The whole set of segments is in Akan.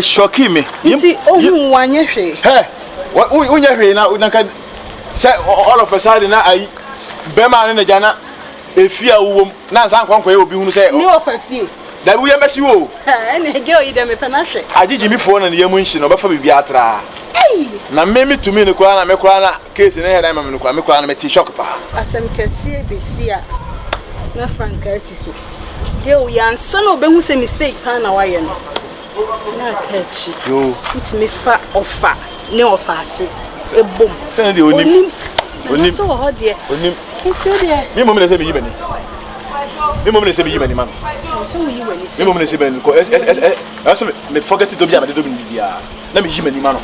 Shocky me. Iti ohu wanye hwe. Hey, unya hwe na kan say all of a sudden na ai be ma na jana efia wom na nsan kwankwa obi hunu say ni ofafie da bi yemesi wo na ge oyide me pena hwe agigi mi fo na yemu nshi no befa bibi atra ei na me tumi ne kwa na me kwa na case na he na me kwa me kwa na me ti shock pa asem kase besia na franka asiso ge o yansa na obehu se mistake pa na waye no na kachi yo ntimi fa ofa ne ofa ase ebom say de onim so ho de onim nti o de mi mo me say bi yibani mi mo me say bi yibani man so we yibani mi mo me say ben ko so me forget to be am de do bi dia na me yibani man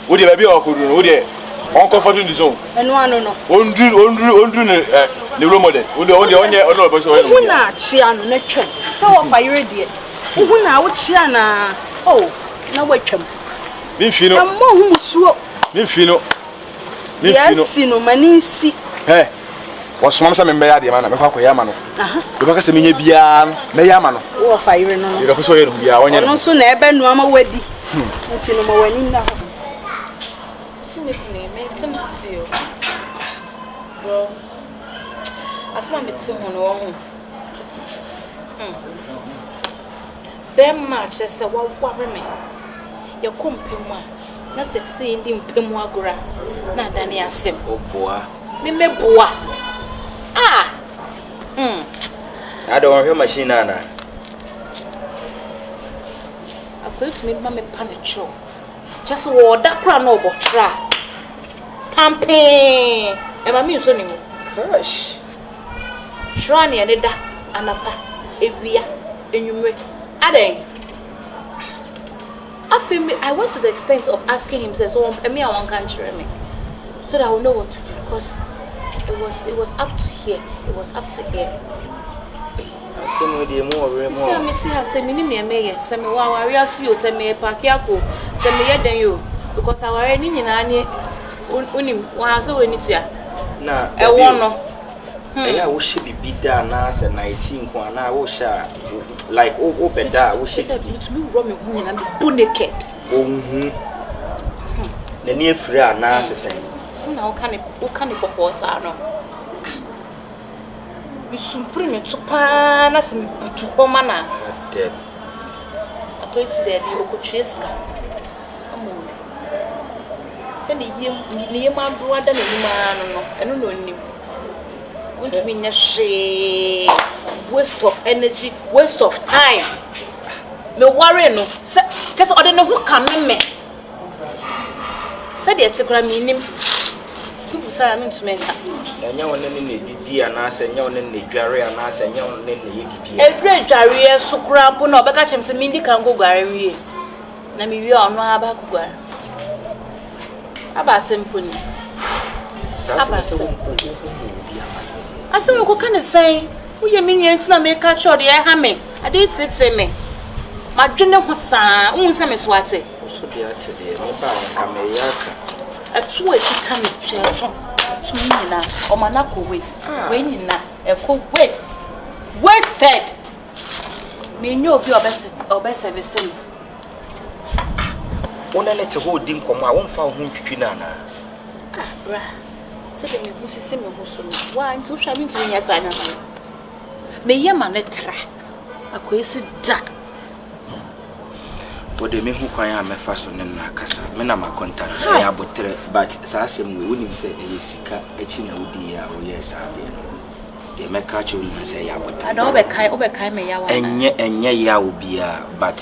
o de ba bi o ko do o de on comfort in the zone eno ano no ondru ne role model o de onye ono bo so hu na chi ano na twem so wo fa yire de hu na wo chi ana oh na watwem mi fino ammo hu musuo mi fino sino manisi he wasoma se me mbe ya de ma na me kwa ya ma no aha we ba ka se menye bia no me ya ma no wo fa yire no e ko so ye no bia onye no so na ebe nu ama wadi nti no ma wani na ho sini kune me timasio bro asma me ti ho no ho dem match se wa me ye kompemu a na se se ndi mpemu agora na dani asem oboa me meboa I don't have machine na akwet me ma me panicho just wo da kra na obotra pampe e ma mi so ni mo gosh shrani ene da anapa ewia enwumre aden I went to the extent of asking him, so me I want country me, so that I will know what to do because it was up to here. It was up to here. Some of the more See, I'm say me ni me say me wa wari asu yo say me park yako say me yeden yo because our ni nyina ni unim wa so we ni tua na e won no yeah wo she bibi da na say 19 kwa na wo sha like open da wo she said it me ro me hu nyina me bu naked ohun na ni afiri ana sesen so na wo kan pop sa no we sumpri me to pa na se me butu ho mana dead akwai si da bi okotwe ska amo se ne yem adu ada na ni ma no eno no nim won't mean waste of energy, waste of time. Me worry no. Just order no who come me. Say the tekra me nim. People say I'm into menka. Enya won ne didi ana say enya won ne dware ana say enya won ne yekipie. Edre dware so kura mpo na obeka chem se me ndi kan go gware wie. Na me wie ono aba ku gware. Aba simple ni. Aba simple. Asem ko kan say wo ye me nyen tina me ka cho de e ha me ade tete me madwene ho saa wo se me so ate So de ate de me ba ka me yaka atu ekita me cheto tu nyina o mana ko waste we nyina e ko wasted me nyo bi obeservice me wona ne te ho di nkomo a won fa ho ntwitwi na na bra se de me husisi me ho so no wa nti hwa me ntu nya sa na me ye ma ne tra akwesi da wode me hu kwan a me fa so ne na kasa me na makonta ya abotre but sa asem we woni se e sika echi na wodi ya wo ye sa de no de me ka che woni se ya abotre ada obekai me ya wa enye ya obi a but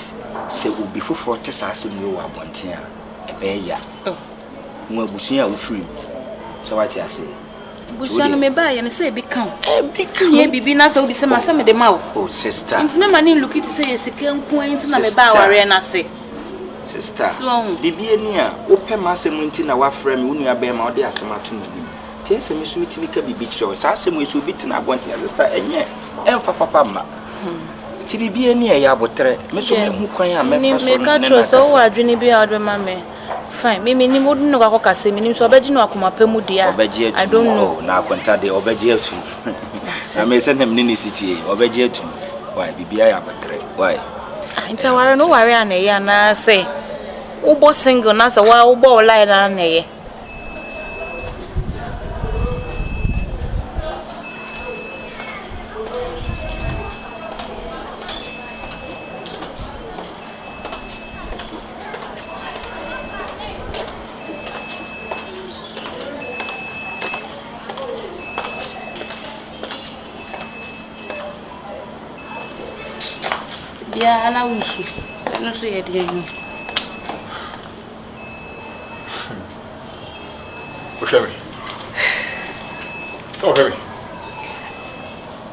se obi fofo te sa asem we wo abonten a e be ya mo abusun a wo free so what you say busuano me ba ye ne say bi kan ye bibi na say obi se ma se me de ma oh sister nti me ma ni look it say sika nko nti na me ba ware na se sister bibi eni a ope ma se mu nti na wa frɛ me unu aba ma ode asema to no bi tie se me so mitimi ka bibi kyerɛ sa se mu so bi tina abonte sister enye emfa papa ma ti bibi eni a ya botre me so me hu kwan a me fa so me ka tro so wa adwene bi a ode ma me fine me ni mo dun no kwa kase me ni so obeji no akoma pemu dia I don't know na akonta de obeji atu na me se nem ni city obeji atu why bibia ya botre why Intawara no worry an ye na say. Ubo single na say wa ubo line na ye. Yeah, ana usu. No so ye dey you. Oshemi. Oh, Harry.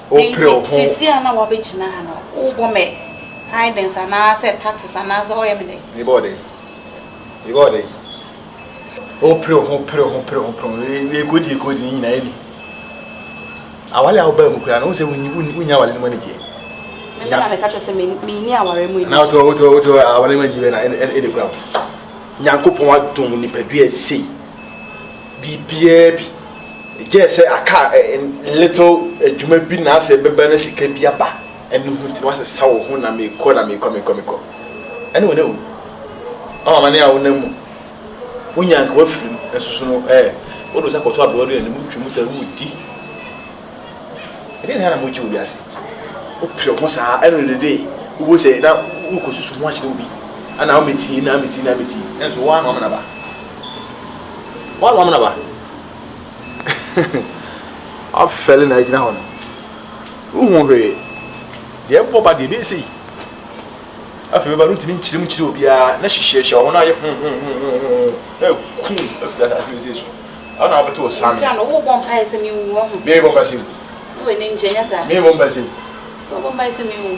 Oh, pro. Sisi ana wa be gina ha no. Wo bo me. Hidings ana say taxes ana so ye me dey. The body. Oh, pro. We good ni na eli. Awale awba mu kura no se wunya wale no manage. Na me catch say me ni aware mu. Na to awale manage be na e de kura. Nyankopon adom ni padua sei. Bibia bi. Je say aka little adwuma bi na say beba na sika bi aba. Enu hu ti wase sawo ho na me ko. Ene wona wu. Oh mane a wona mu. Wunya nka wafiri esusu no wodo sa koto ado ado enu twemu ta wu di. Ene na mo ji obi ase. O pio mo sa enu ne dey. Wo say na wo ko susu mo achire obi. Ana o meti. Enso wa na na ba. Wa na ba. I fell in agina hono. Who hwe. Dey boba dey say. Afi ba runtimi nchire obi a na hihye hono aye ku afira ta se so. Ana abeto o san. Si ana wo bom pa ese mi wu ho. Me bom pasim. Wo ni njenya sa. Me bom pasim. So bom pa ese mi wu.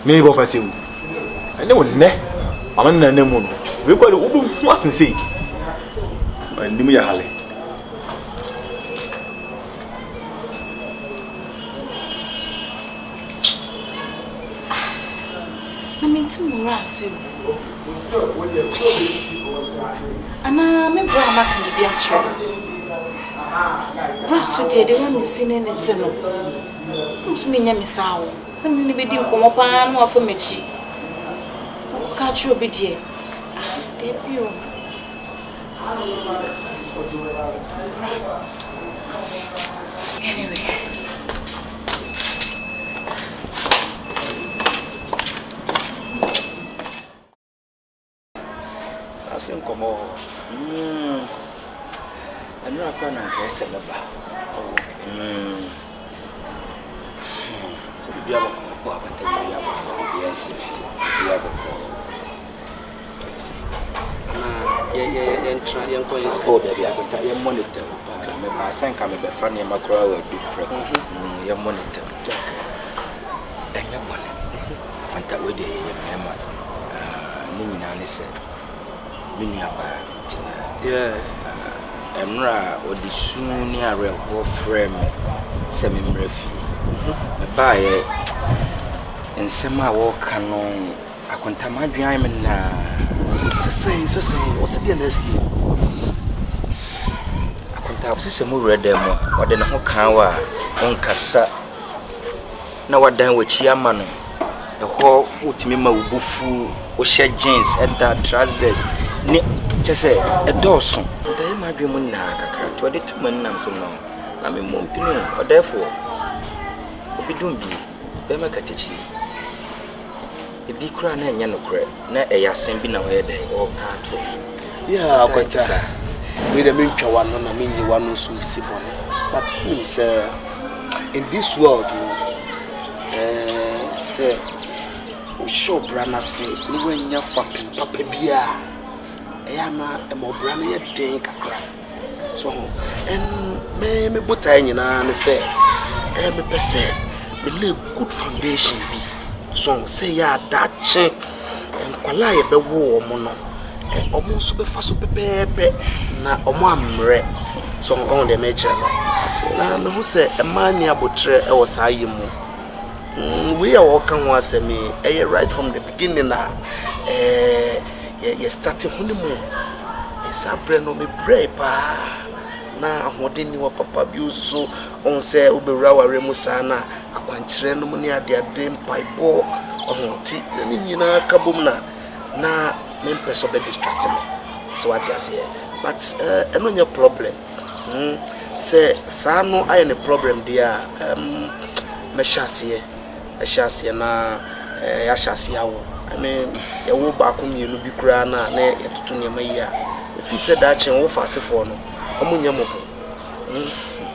Me bom pasim. Ene wo ne. Mama na na mu no. We kwa wo bu hu asense. Andim ya hale. Na minti mura asu. Ana me bra ma kan bi a chere. Bra so de wa mi sine ne te no. Nsumi nya mi sawo. Se me ne be di nkomo pa na afa mechi. Ka chere obi de. De bio. Anyway. Asen komo. Anu akwa na nke ese leba. Se bia ba ko abanta bia ba ko bia se fi bia ba ko. Yen ko is code bia abanta yen monitor. Me ba sen ka me be fa ne makora wa bi pre. Yen monitor. Enya bone. Abanta we de yen mema. Ni nyina ne se. Mini aba tina. Yeah. Emra odisu ni are ho frame se me mrefi. Me ba ye ensema wo kanon akontama dwan me na sese o se dia na asi. Akonta sese mu rede mu wode ne ho kan wa onkasa na wadan wachi ama no eho utimi ma ubufu o she jeans enda trousers ni chese edoso ndai madwe mu na kakra to de tuma nnam so no na me mompinu o therefore obidum bi be makatechi ebi kura na enya no kure na eyasen bi na we de o pato yeah akwata we de mentwa wano na menyi wano so sibone but who say in this world say o show brana say ni wanya fapin papa bia na emobra na ye den kakra so en me botai nyina ne say me pese me lay good foundation bi so say ya dache en kwala ye be wo omo no omo so be fa so pepepe na omo amre so on the metre na me hu say e mani abotre e wo sayi mu we are walking ho asemi right from the beginning na you started honeymoon. Esa breno me brave pa na ahodeni wa papa bi so on say obewura ware mu sana akwankyere no mu ne ade mpaibo ti na ni nyina ka bom na me peso be distract me so what you say but eno nya problem say sa no aye ne problem dia me hyase na ya hyase awo I mean e wo ba ko mienu bi kura na etoto ne ma yi a if you said that chen wo fasefo no omunya mo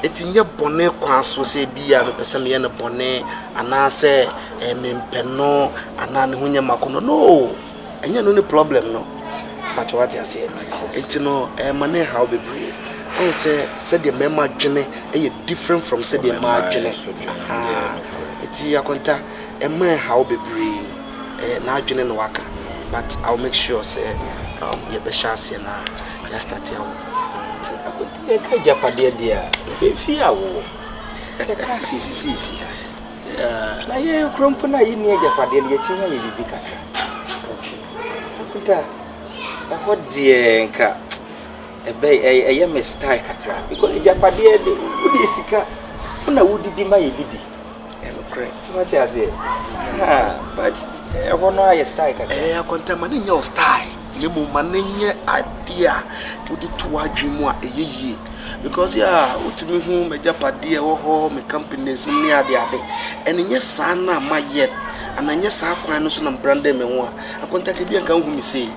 etinye bone kwa so se bia me pese me ye ne bone ana se mempeno ana ne hunya makono no enya no ne problem no but what you say it no mane how be brave I say the mema dwene e different from say the ma dwene eti akonta man how be brave na dwene no waka but I'll make sure say you be chance na ya start ya e ka japade dia be fi awo e ka sisi na ye krompo na yi ne japade ye tinya ye bibi kakra akunta aho die nka eye me style kakra because japade de udi sika na wudidi ma ye bidi correct so what you say but no aye style kakra akonta man nya style le mo man nya idea udi to adwemu a eyeye because utimi hu me japade wo ho me companies ni ade en nya sa na ma ye ananya sa kwan no so na brand me ho akonta ke bia nka hu mi sei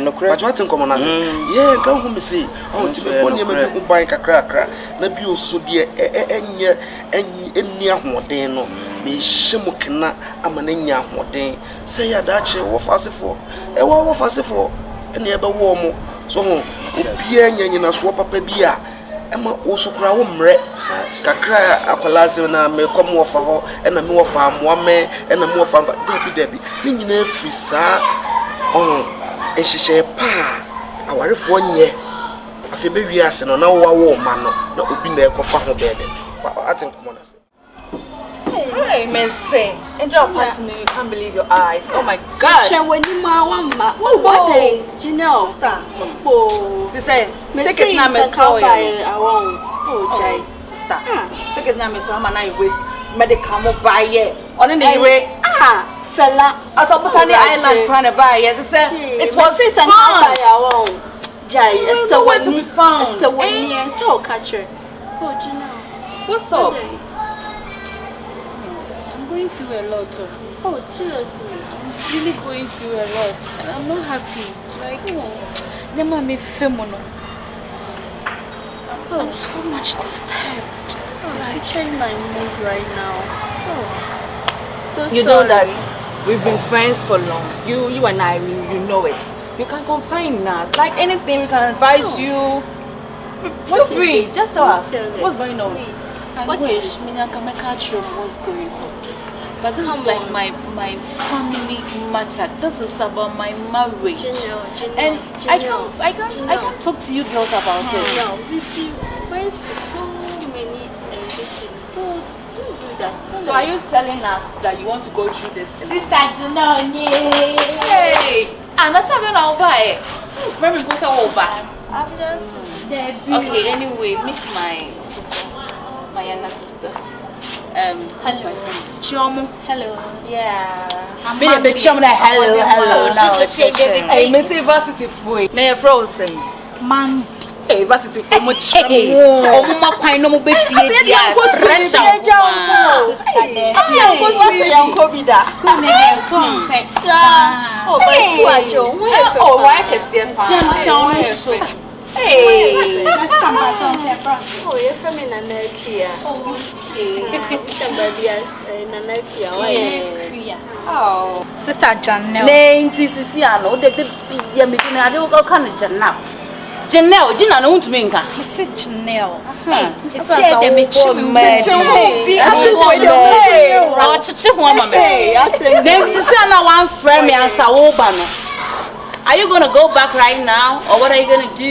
no correct but what in common as yeah nka hu mi sei utimi boni ma bi hu ban kakra na bi oso de enye ahoden no me hyemu kena amananya ahoden say ya dache wo fasefo wo fasefo ene e be wo mo so ho obia nyanyina so papa bia ema osukura wo mre kakra akwalase na me kom wo fa ho ena me wo fa amoame ena me wo fa dabi ni nyina afri saa ehihye pa awarefo nye afi be wiase no na wo ma no na obi na ekofa ho bede atin common as hey Messi enjoy partner you can't believe your eyes oh my god when you what day Gynel sister they say take it now me tell you I won't jai sister take it now me tell man I waste medical mo buy here on the way fella at Opusani Island plan to buy yes it was fun jai so what to be fun so when so catcher Gynel what's up going through a lot oh seriously I'm really going through a lot and I'm not happy like never me femono I'm so much disturbed like change my mood right now so you sorry. know that we've been friends for long you and I you know it you can confide in us like anything we can advise you feel free just tell us what's going on please. I wish what's going on. But this is like my family matter. This is about my marriage. Gynel, and I can't talk to you girls about it. No, we've been friends for so many things. So don't do that. So are you telling us that you want to go through this? Sister Gynel, Hey! I'm not talking about it. Friend, go so over. Okay, anyway, meet my sister. My younger sister. Hello, my friends. Chomo. hello. Yeah. I'm big Chomo. Hello. Now, hey, Miss Varsity Free. Nay, frozen. Man. Hey, Varsity Free. Much. Oh, Mama, quite no more baby. Hey, let's come back on here. Oh, you're from Nanakia. Oh, oh, Sister Gynel. Name Tisiano, the Yamina, I don't go kind of Gynel. Gynel, no to me. It's Gynel. It's said they make you mad. One friend, me and Sawobano. Are you gonna go back right now, or what are you gonna do?